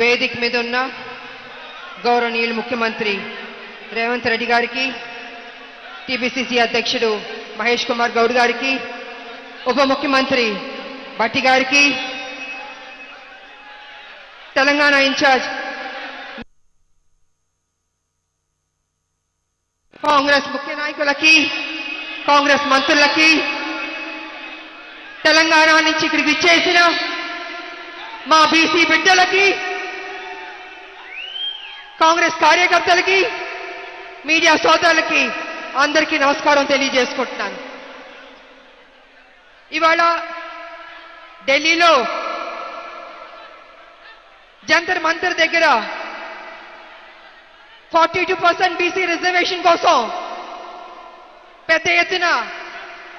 వేదిక మీద ఉన్న గౌరవనీయులు ముఖ్యమంత్రి రేవంత్ రెడ్డి గారికి, టీపీసీసీ అధ్యక్షుడు మహేష్ కుమార్ గౌడ్ గారికి, ఉప ముఖ్యమంత్రి భట్టి గారికి, తెలంగాణ ఇన్ఛార్జ్ కాంగ్రెస్ ముఖ్య నాయకులకి, కాంగ్రెస్ మంత్రులకి, తెలంగాణ నుంచి ఇక్కడికి విచ్చేసిన మా బీసీ బిడ్డలకి, కాంగ్రెస్ కార్యకర్తలకి, మీడియా సోదరులకి అందరికీ నమస్కారం తెలియజేసుకుంటున్నాను. ఇవాళ ఢిల్లీలో జంతర్ మంతర్ దగ్గర 42% బీసీ రిజర్వేషన్ కోసం పెద్ద ఎత్తున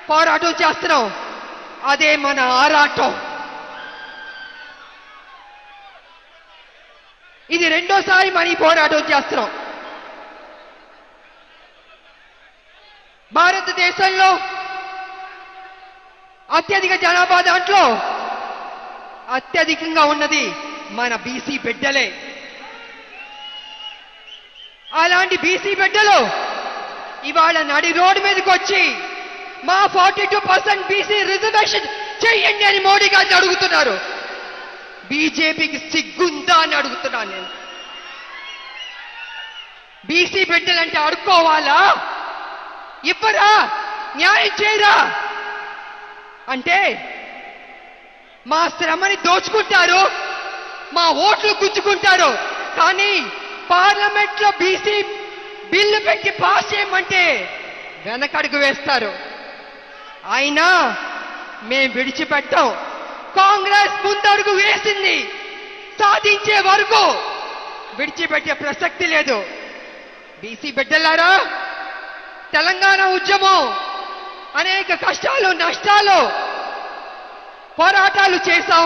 పోరాటం చేస్తున్నాం. అదే మన ఆరాటం. ఇది రెండోసారి మన ఈ పోరాటం చేస్తున్నాం. భారతదేశంలో అత్యధిక జనాభా దాంట్లో అత్యధికంగా ఉన్నది మన బీసీ బిడ్డలే. అలాంటి బీసీ బిడ్డలు ఇవాళ నడి రోడ్డు మీదకి వచ్చి మా 42% బీసీ రిజర్వేషన్ చెయ్యండి అని మోడీ గారిని అడుగుతున్నారు. బీజేపీకి సిగ్గుందా అని అడుగుతున్నాను నేను. బీసీ బిడ్డలంటే అడుక్కోవాలా? ఇవ్వరా? న్యాయం చేయరా? అంటే మా శ్రమని దోచుకుంటారు, మా ఓట్లు గుంజుకుంటారు. కానీ పార్లమెంట్ లో బీసీ బిల్లు పెట్టి పాస్ చేయమంటే వెనకడుగు వేస్తారు. అయినా మేం విడిచిపెట్టాం. కాంగ్రెస్ ముందడుగు వేసింది, సాధించే వరకు విడిచిపెట్టే ప్రసక్తి లేదు. బీసీ బిడ్డలారా, తెలంగాణ ఉద్యమం అనేక కష్టాలు, నష్టాలు, పోరాటాలు చేశాం.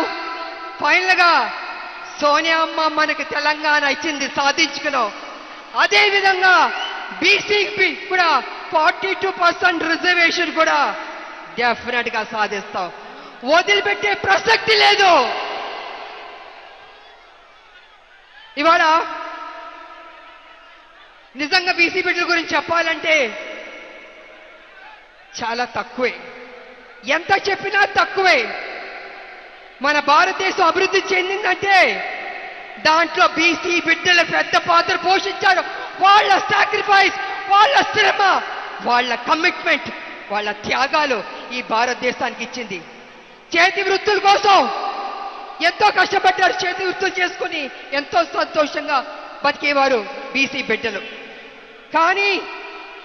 ఫైనల్ గా సోనియా అమ్మ మనకి తెలంగాణ ఇచ్చింది, సాధించుకున్నాం. అదే విధంగా బీసీకి కూడా 42% రిజర్వేషన్ కూడా డెఫినెట్ గా సాధిస్తాం. వదిలిపెట్టే ప్రసక్తి లేదు. ఇవాళ నిజంగా బీసీ బిడ్డల గురించి చెప్పాలంటే చాలా తక్కువే. ఎంత చెప్పినా తక్కువే. మన భారతదేశం అభివృద్ధి చెందిందంటే దాంట్లో బీసీ బిడ్డలు పెద్ద పాత్ర పోషించారు. వాళ్ళ సాక్రిఫైస్, వాళ్ళ శ్రమ, వాళ్ళ కమిట్మెంట్, వాళ్ళ త్యాగాలు ఈ భారతదేశానికి ఇచ్చింది. చేతి వృత్తుల కోసం ఎంతో కష్టపడ్డారు. చేతి వృత్తులు చేసుకుని ఎంతో సంతోషంగా బతికేవారు బీసీ బిడ్డలు. కానీ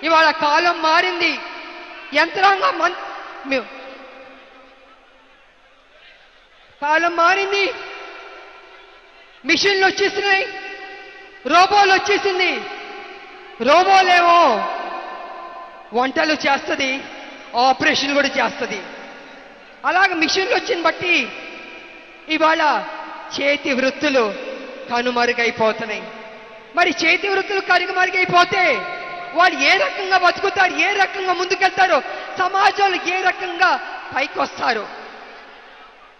ఇవాళ కాలం మారింది. యంత్రాంగం కాలం మారింది. మిషన్లు వచ్చేసినాయి, రోబోలు వచ్చేసింది. రోబోలేమో వంటలు చేస్తుంది, ఆపరేషన్ కూడా చేస్తుంది. అలాగే మిషన్లు వచ్చిన బట్టి ఇవాళ చేతి వృత్తులు కనుమరుగైపోతున్నాయి. మరి చేతి వృత్తులు కనుమరుగైపోతే వాళ్ళు ఏ రకంగా బతుకుతారు, ఏ రకంగా ముందుకెళ్తారు, సమాజంలో ఏ రకంగా పైకొస్తారు?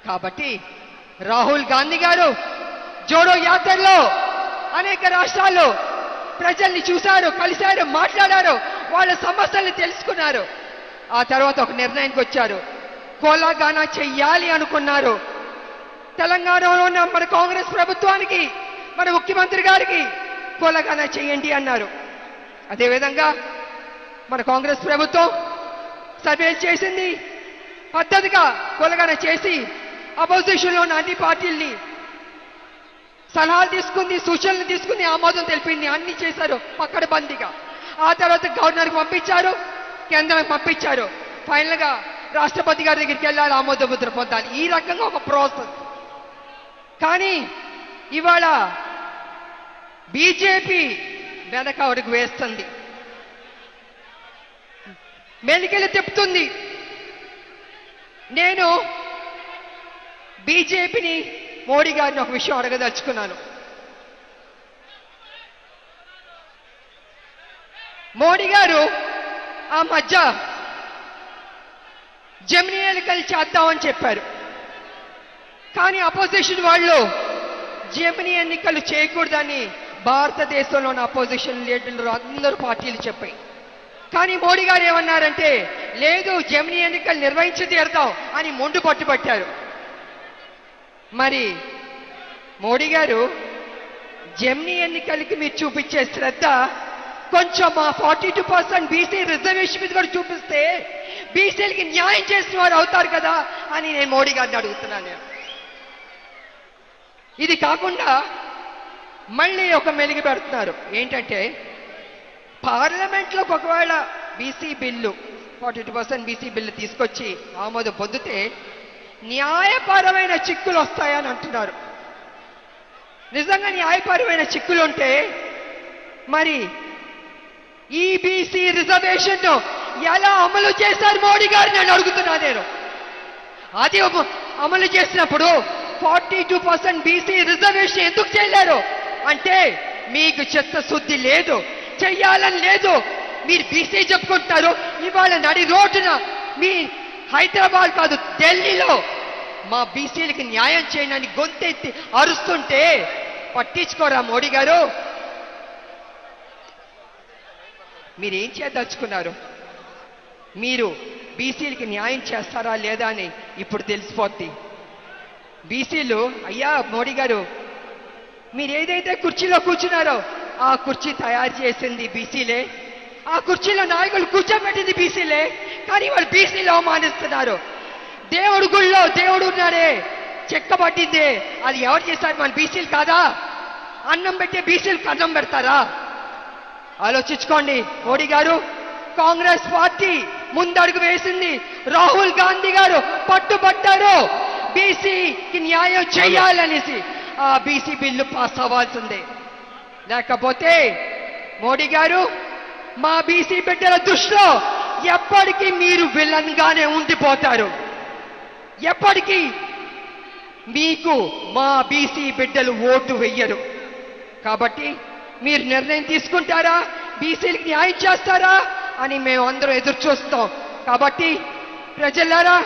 కాబట్టి రాహుల్ గాంధీ గారు జోడో యాత్రలో అనేక రాష్ట్రాల్లో ప్రజల్ని చూశారు, కలిశారు, మాట్లాడారు, వాళ్ళ సమస్యల్ని తెలుసుకున్నారు. ఆ తర్వాత ఒక నిర్ణయానికి వచ్చారు. కోలాగానా చెయ్యాలి అనుకున్నారు. తెలంగాణలో ఉన్న మన కాంగ్రెస్ ప్రభుత్వానికి, మన ముఖ్యమంత్రి గారికి కోలాగానా చెయ్యండి అన్నారు. అదేవిధంగా మన కాంగ్రెస్ ప్రభుత్వం సర్వేలు చేసింది, పద్ధతిగా కోలాగానా చేసి అపోజిషన్లో ఉన్న అన్ని పార్టీల్ని సలహాలు తీసుకుంది, సూచనలు తీసుకుని ఆమోదం తెలిపింది. అన్ని చేశారు పక్కడబందీగా. ఆ తర్వాత గవర్నర్కి పంపించారు, కేంద్రానికి పంపించారు. ఫైనల్ గా రాష్ట్రపతి గారి దగ్గరికి వెళ్ళాలి, ఆమోద ముద్ర పొందాలి. ఈ రకంగా ఒక ప్రాసెస్. కానీ ఇవాళ బీజేపీ వెనక అడుగు వేస్తుంది, మెలికెళ్ళి తిప్పుతుంది. నేను బీజేపీని, మోడీ గారిని ఒక విషయం అడగదలుచుకున్నాను. మోడీ గారు ఆ మధ్య జమినీ ఎన్నికలు చేద్దామని చెప్పారు. కానీ అపోజిషన్ వాళ్ళు జెమిని ఎన్నికలు చేయకూడదని భారతదేశంలోని అపోజిషన్ లీడర్లు అందరూ పార్టీలు చెప్పాయి. కానీ మోడీ గారు ఏమన్నారంటే లేదు జెమిని ఎన్నికలు నిర్వహించి తీరుతాం అని మొండు పట్టుబట్టారు. మరి మోడీ గారు జెమిని ఎన్నికలకి మీరు చూపించే శ్రద్ధ కొంచెం మా 42% బీసీ రిజర్వేషన్ మీద కూడా చూపిస్తే బీసీలకి న్యాయం చేసిన వారు అవుతారు కదా అని నేను మోడీ గారిని అడుగుతున్నాను. ఇది కాకుండా మళ్ళీ ఒక మెలిగి పెడుతున్నారు. ఏంటంటే పార్లమెంట్లోకి ఒకవేళ బీసీ బిల్లు 42% బీసీ బిల్లు తీసుకొచ్చి ఆమోదం పొందితే న్యాయపరమైన చిక్కులు వస్తాయని అంటున్నారు. నిజంగా న్యాయపరమైన చిక్కులు ఉంటే మరి ఈ బీసీ రిజర్వేషన్ ఎలా అమలు చేశారు మోడీ గారు నేను అడుగుతున్నా. నేను అది అమలు చేసినప్పుడు 42% బీసీ రిజర్వేషన్ ఎందుకు చేయలేరు అంటే మీకు చిత్తశుద్ధి లేదు, చెయ్యాలని లేదు. మీరు బీసీ చెప్పుకుంటారు, ఇవాళ నడి రోడ్డున మీ హైదరాబాద్ కాదు ఢిల్లీలో మా బీసీలకి న్యాయం చేయడానికి గొంతెత్తి అరుస్తుంటే పట్టించుకోరా మోడీ గారు? మీరేం చేయదలుచుకున్నారు? మీరు బీసీలకి న్యాయం చేస్తారా లేదా అని ఇప్పుడు తెలిసిపోద్ది. బీసీలు అయ్యా మోడీ గారు మీరు ఏదైతే కుర్చీలో కూర్చున్నారో ఆ కుర్చీ తయారు చేసింది బీసీలే, ఆ కుర్చీలో నాయకులు కూర్చోబెట్టింది బీసీలే, కానీ వాళ్ళు బీసీలు అవమానిస్తున్నారు. దేవుడు గుళ్ళో దేవుడు ఉన్నాడే చెక్కబట్టిందే అది ఎవరు చేశారు? మన బీసీలు కాదా? అన్నం పెట్టే బీసీలకు అన్నం పెడతారా? ఆలోచించుకోండి మోడీ గారు. కాంగ్రెస్ పార్టీ ముందడుగు వేసింది, రాహుల్ గాంధీ గారు పట్టుబట్టారు బీసీకి న్యాయం చేయాలనేసి. ఆ బీసీ బిల్లు పాస్ అవ్వాల్సిందే, లేకపోతే మోడీ గారు మా బీసీ బిడ్డల దృష్టిలో ఎప్పటికీ మీరు విలన్ గానే ఉండిపోతారు. ఎప్పటికీ మీకు మా బీసీ బిడ్డలు ఓటు వెయ్యరు. కాబట్టి మీరు నిర్ణయం తీసుకుంటారా, బీసీలకు న్యాయం చేస్తారా అని మేము అందరం ఎదురు చూస్తాం. కాబట్టి ప్రజలారా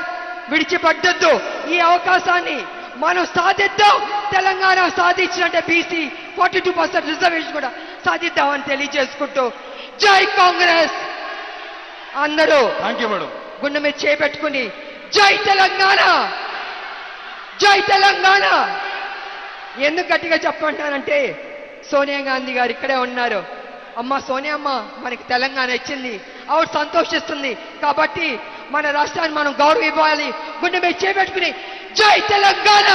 విడిచిపడ్డొద్దు, ఈ అవకాశాన్ని మనం సాధిద్దాం. తెలంగాణ సాధించినట్టే బీసీ 42% రిజర్వేషన్ కూడా సాధిద్దామని తెలియజేసుకుంటూ జై కాంగ్రెస్. అందరూ గుండె మీద చేపెట్టుకుని జై తెలంగాణ, జై తెలంగాణ. ఎందుకు గట్టిగా చెప్పమంటానంటే సోనియా గాంధీ గారు ఇక్కడే ఉన్నారు. అమ్మ సోనియా అమ్మ మనకి తెలంగాణ ఇచ్చింది, ఆవిడ సంతోషిస్తుంది. కాబట్టి మన రాష్ట్రాన్ని మనం గౌరవం ఇవ్వాలి. గుండె మీద చేపెట్టుకుని జై తెలంగాణ,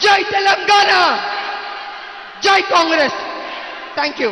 జై తెలంగాణ, జై కాంగ్రెస్. Thank you.